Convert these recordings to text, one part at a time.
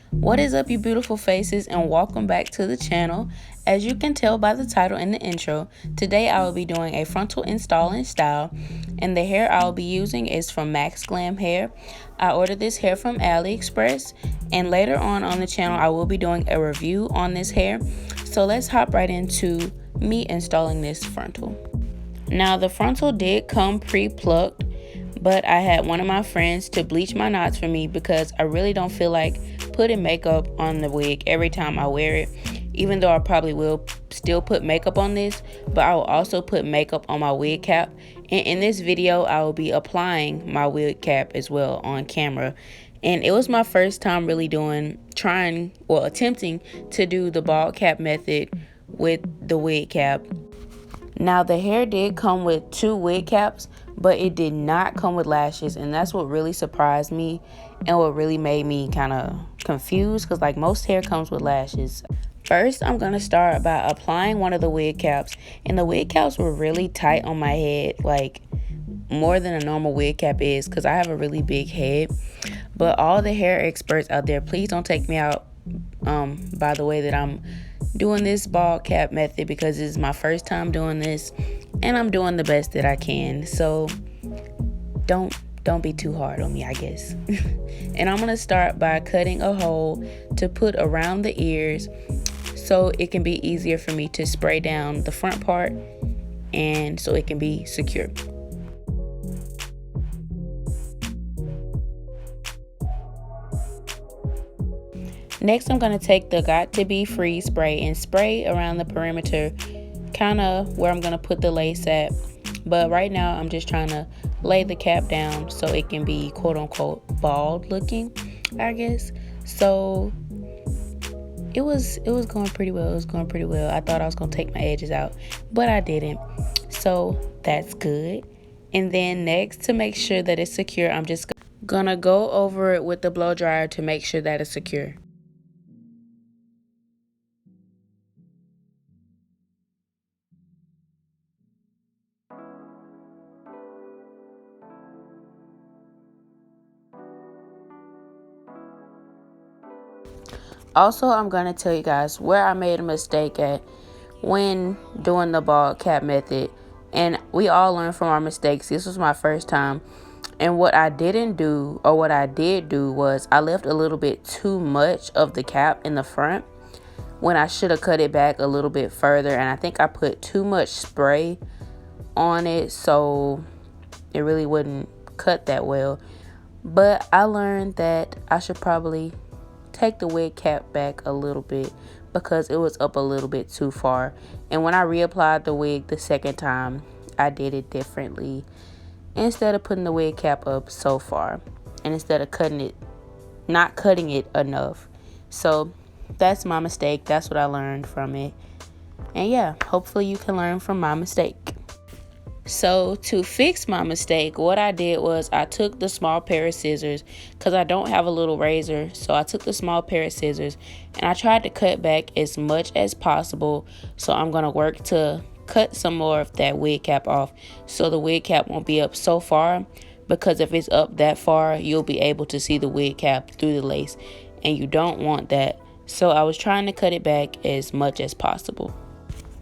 What is up, you beautiful faces, and welcome back to the channel. As you can tell by the title and the intro, today I will be doing a frontal install and style, and the hair I will be using is from Maxglam hair. I ordered this hair from AliExpress, and later on the channel I will be doing a review on this hair. So let's hop right into me installing this frontal. Now the frontal did come pre-plucked, but I had one of my friends to bleach my knots for me because I really don't feel like putting makeup on the wig every time I wear it, even though I probably will still put makeup on this, but I will also put makeup on my wig cap. And in this video I will be applying my wig cap as well on camera. And it was my first time really attempting to do the bald cap method with the wig cap. Now the hair did come with 2 wig caps, but it did not come with lashes, and that's what really surprised me and what really made me kind of confused, because like most hair comes with lashes. First, I'm gonna start by applying one of the wig caps, and the wig caps were really tight on my head, like more than a normal wig cap is, because I have a really big head. But all the hair experts out there, please don't take me out by the way that I'm doing this bald cap method, because this is my first time doing this and I'm doing the best that I can. So don't be too hard on me, I guess. And I'm gonna start by cutting a hole to put around the ears so it can be easier for me to spray down the front part and so it can be secure. Next, I'm going to take the Got2b Freeze spray and spray around the perimeter, kind of where I'm going to put the lace at. But right now, I'm just trying to lay the cap down so it can be quote-unquote bald looking, I guess. So it was going pretty well. It was going pretty well. I thought I was going to take my edges out, but I didn't. So that's good. And then next, to make sure that it's secure, I'm just going to go over it with the blow dryer to make sure that it's secure. Also, I'm going to tell you guys where I made a mistake at when doing the bald cap method. And we all learn from our mistakes. This was my first time. And what I didn't do, or what I did do, was I left a little bit too much of the cap in the front when I should have cut it back a little bit further. And I think I put too much spray on it, so it really wouldn't cut that well. But I learned that I should probably take the wig cap back a little bit because it was up a little bit too far. And when I reapplied the wig the second time, I did it differently. Instead of putting the wig cap up so far, and instead of not cutting it enough. So that's my mistake. That's what I learned from it. And yeah, hopefully you can learn from my mistake. So to fix my mistake, what I did was I took the small pair of scissors, because I don't have a little razor. So I took the small pair of scissors and I tried to cut back as much as possible. So I'm going to work to cut some more of that wig cap off so the wig cap won't be up so far, because if it's up that far, you'll be able to see the wig cap through the lace, and you don't want that. So I was trying to cut it back as much as possible.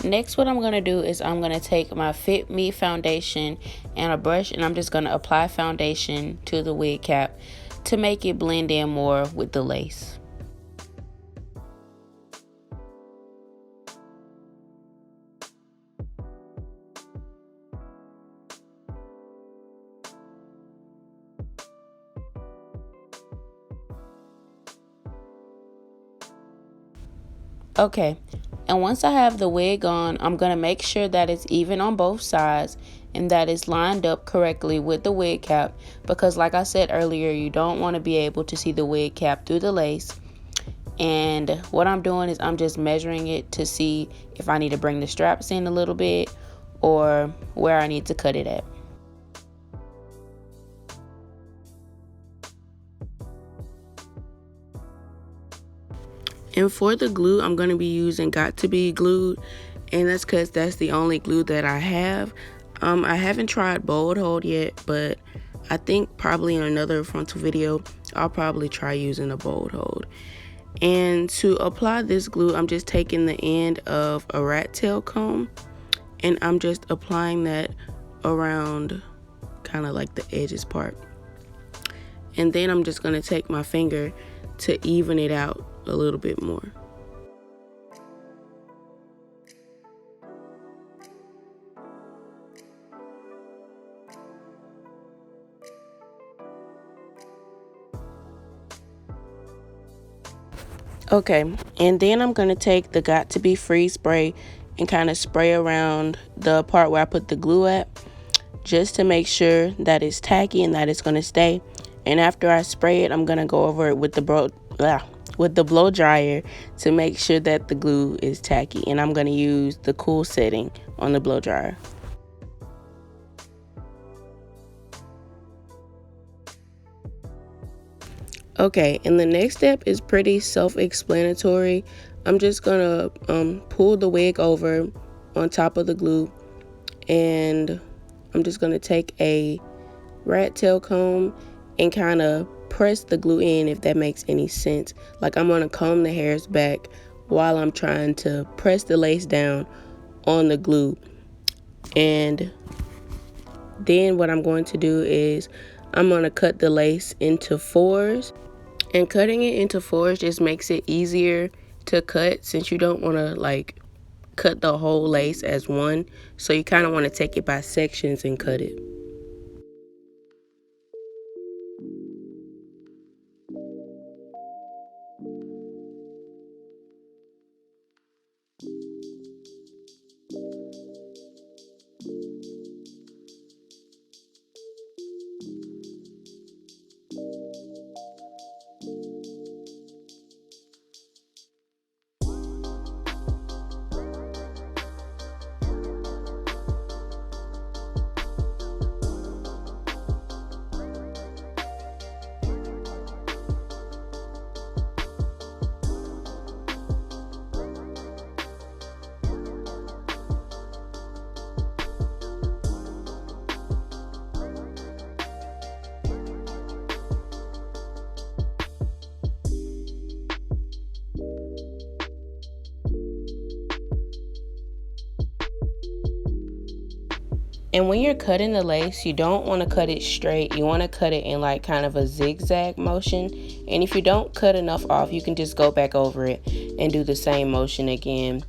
Next, what I'm going to do is I'm going to take my Fit Me foundation and a brush, and I'm just going to apply foundation to the wig cap to make it blend in more with the lace. Okay, and once I have the wig on, I'm going to make sure that it's even on both sides and that it's lined up correctly with the wig cap, because like I said earlier, you don't want to be able to see the wig cap through the lace. And what I'm doing is I'm just measuring it to see if I need to bring the straps in a little bit or where I need to cut it at. And for the glue, I'm going to be using Got2b glue. and that's because that's the only glue that I have. I haven't tried bold hold yet, but I think probably in another frontal video I'll probably try using a bold hold. And to apply this glue, I'm just taking the end of a rat tail comb and I'm just applying that around kind of like the edges part. And then I'm just going to take my finger to even it out a little bit more. Okay, and then I'm going to take the Got2b Freeze spray and kind of spray around the part where I put the glue at, just to make sure that it's tacky and that it's going to stay. And after I spray it, I'm going to go over it with the blow dryer to make sure that the glue is tacky. And I'm going to use the cool setting on the blow dryer. Okay, and the next step is pretty self-explanatory. I'm just gonna pull the wig over on top of the glue, and I'm just gonna take a rat tail comb and kind of press the glue in, if that makes any sense. Like I'm gonna comb the hairs back while I'm trying to press the lace down on the glue. And then what I'm going to do is I'm gonna cut the lace into fours. And cutting it into fours just makes it easier to cut, since you don't want to like cut the whole lace as one. So you kind of want to take it by sections and cut it. And when you're cutting the lace, you don't want to cut it straight. You want to cut it in like kind of a zigzag motion. And if you don't cut enough off, you can just go back over it and do the same motion again.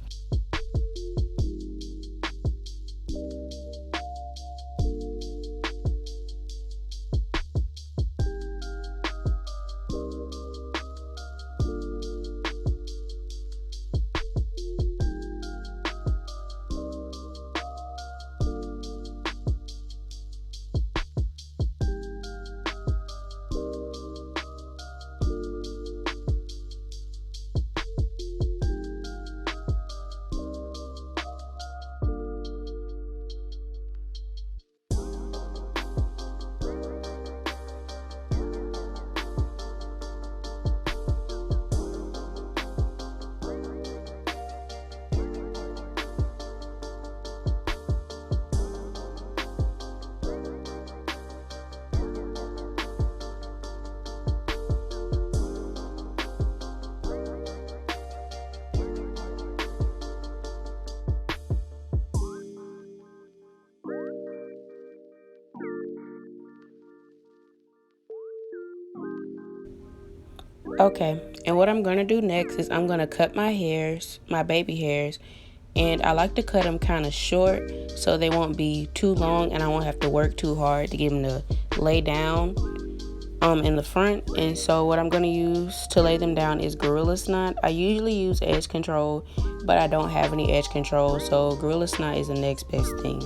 Okay, and what I'm gonna do next is I'm gonna cut my hairs, my baby hairs, and I like to cut them kind of short so they won't be too long and I won't have to work too hard to get them to lay down in the front. And so what I'm gonna use to lay them down is Gorilla Snot. I usually use edge control, but I don't have any edge control, so Gorilla Snot is the next best thing.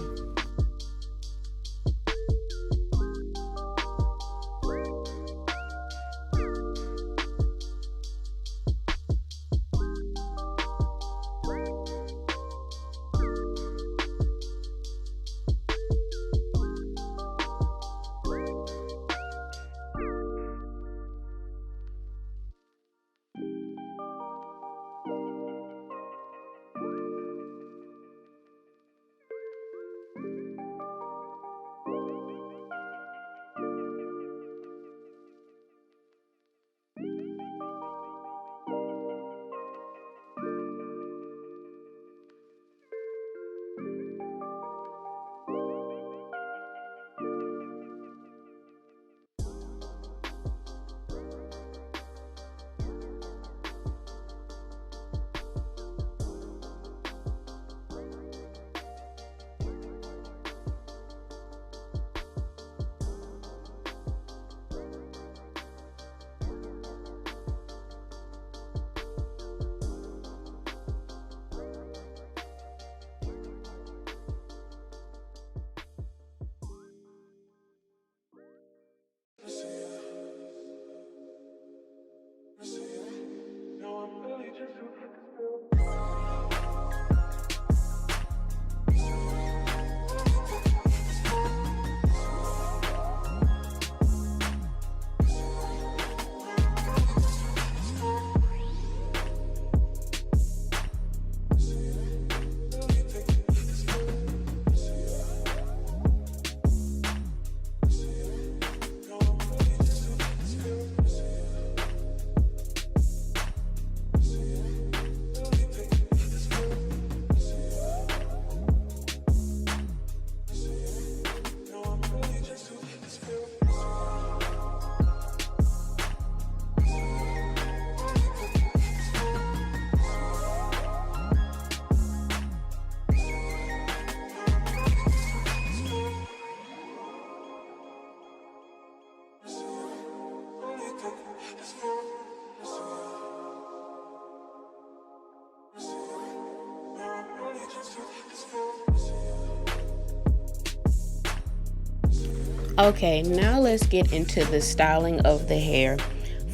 Okay, now let's get into the styling of the hair.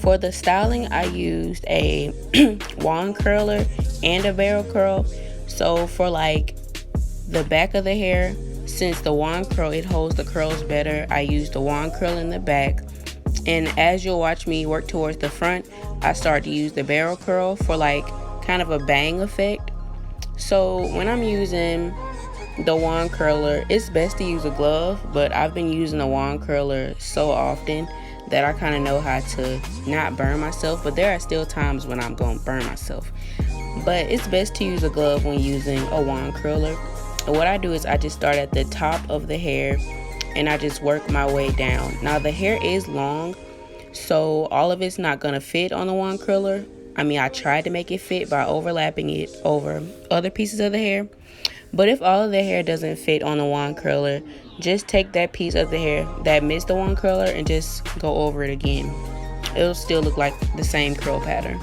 For the styling, I used a wand curler and a barrel curl. So for like the back of the hair, since the wand curl, it holds the curls better, I used the wand curl in the back. And as you'll watch me work towards the front, I start to use the barrel curl for like kind of a bang effect. So when I'm using the wand curler, it's best to use a glove, but I've been using the wand curler so often that I kind of know how to not burn myself, but there are still times when I'm gonna burn myself. But it's best to use a glove when using a wand curler. And what I do is I just start at the top of the hair and I just work my way down. Now the hair is long, so all of it's not gonna fit on the wand curler. I mean, I tried to make it fit by overlapping it over other pieces of the hair. But if all of the hair doesn't fit on the wand curler, just take that piece of the hair that missed the wand curler and just go over it again. It'll still look like the same curl pattern.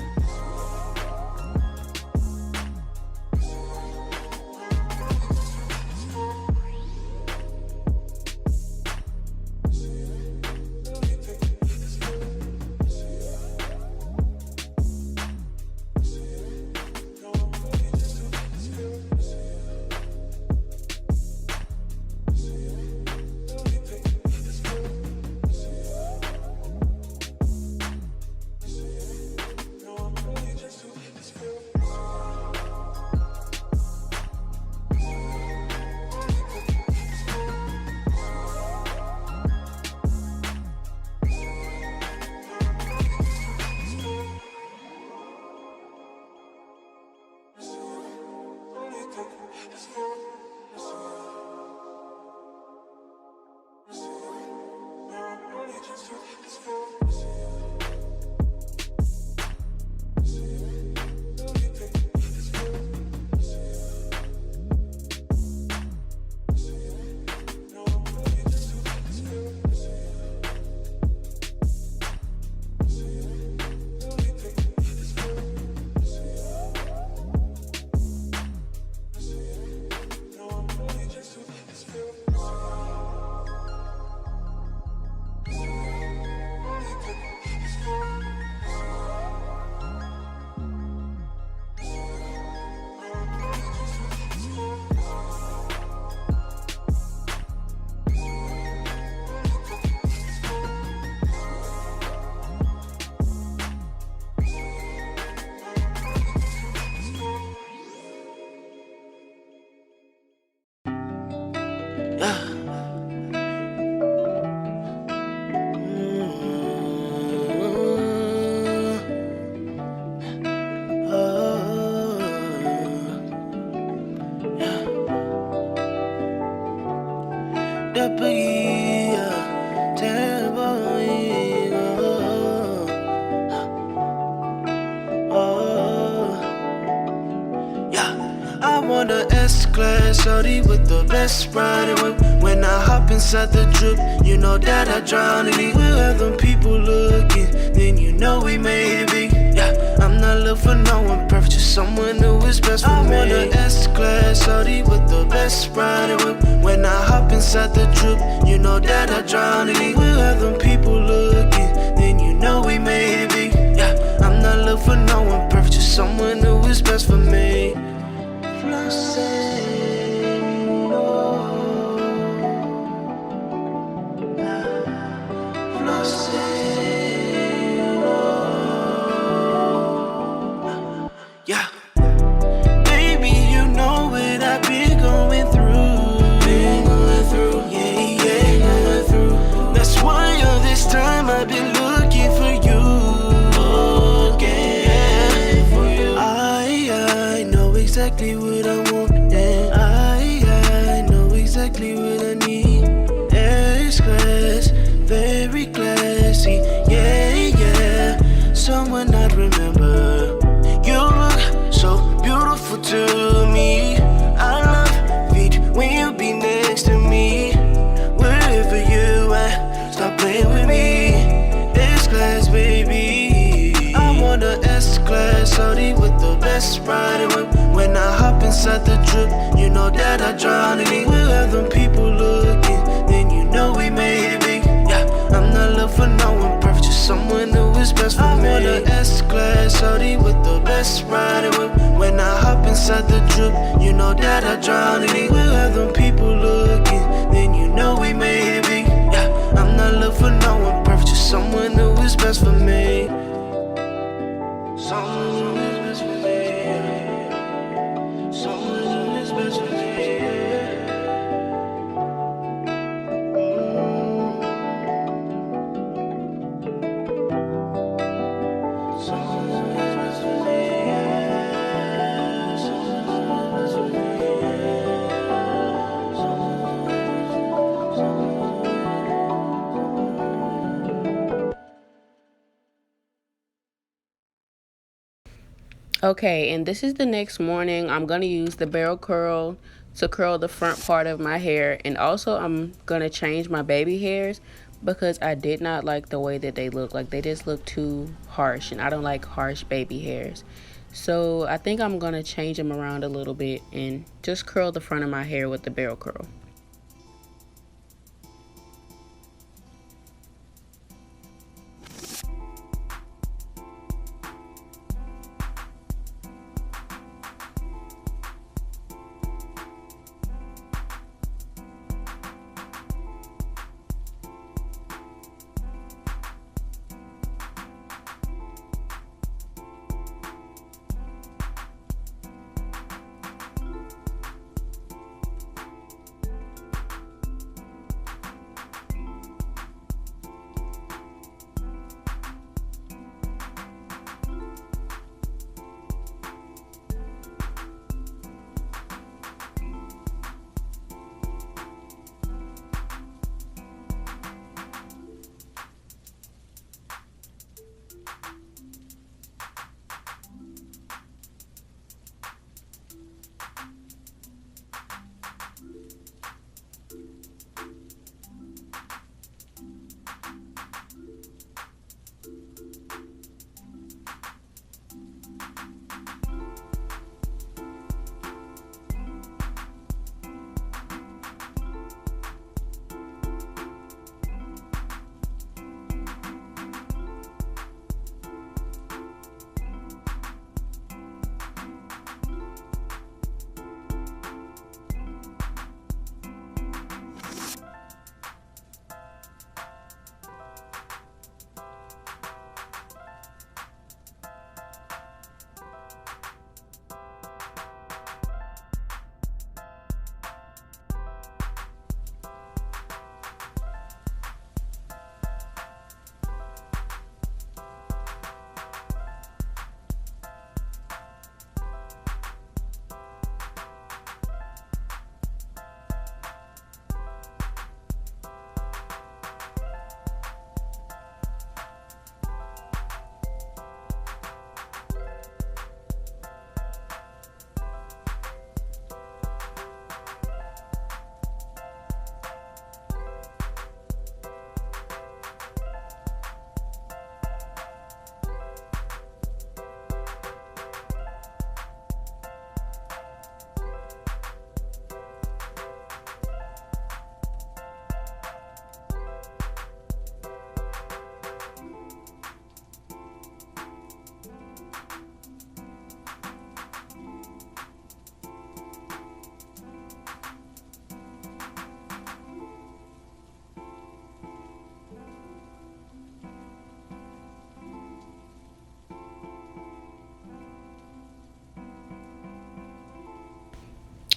On the S-Class, shawty with the best ride. And when I hop inside the drip, you know that I drown in it. We'll have them people looking, then you know we made it big. Yeah, I'm not looking for no one perfect, just someone who is best for me. I'm on the S-Class, shawty with the best ride. And when I hop inside the drip, you know that I drown in it. We'll have them people looking, then you know we made it big. Yeah, I'm not looking for no one perfect, just someone who is best for me. Yeah, baby, you know what I've been going through. Yeah. That's why all this time I've been looking for you. I know exactly what I want, and I know exactly what I need. S-Class, very classy, yeah. Someone I'd remember. You look so beautiful to me. I love it when you be next to me. Wherever you at, stop playing with me. S-Class, baby. I'm on the S-Class, shawty with the best ride. And when I hop inside the drip, you know that I drown in it. We'll have them people looking, then you know we made it, baby. I'm on a S-Class, shorty with the best riding whip. When I hop inside the drip, you know that I drown in it. We'll have them people looking, then you know we made it big. Yeah, I'm not looking for no one perfect, just someone who is best for me. Someone who is best for me. Someone who is best for me. Okay, and this is the next morning. I'm going to use the barrel curl to curl the front part of my hair. And also I'm going to change my baby hairs because I did not like the way that they look. Like, they just look too harsh, and I don't like harsh baby hairs. So I think I'm going to change them around a little bit and just curl the front of my hair with the barrel curl.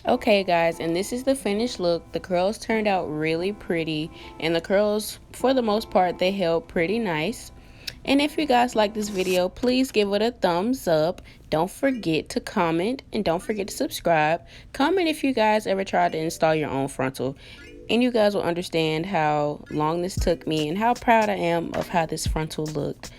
Okay guys, and this is the finished look. The curls turned out really pretty, and the curls, for the most part, they held pretty nice. And if you guys like this video, please give it a thumbs up. Don't forget to comment, and don't forget to subscribe. Comment if you guys ever tried to install your own frontal, and you guys will understand how long this took me and how proud I am of how this frontal looked.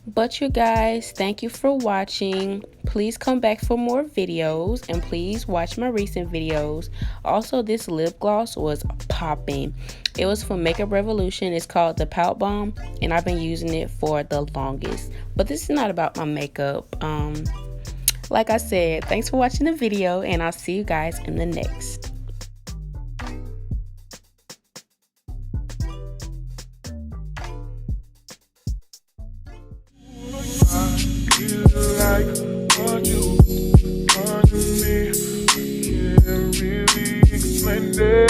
But you guys, thank you for watching. Please come back for more videos, and please watch my recent videos. Also, this lip gloss was popping. It was from Makeup Revolution. It's called the Pout Bomb, and I've been using it for the longest. But this is not about my makeup. Like I said, thanks for watching the video, and I'll see you guys in the next. Mm.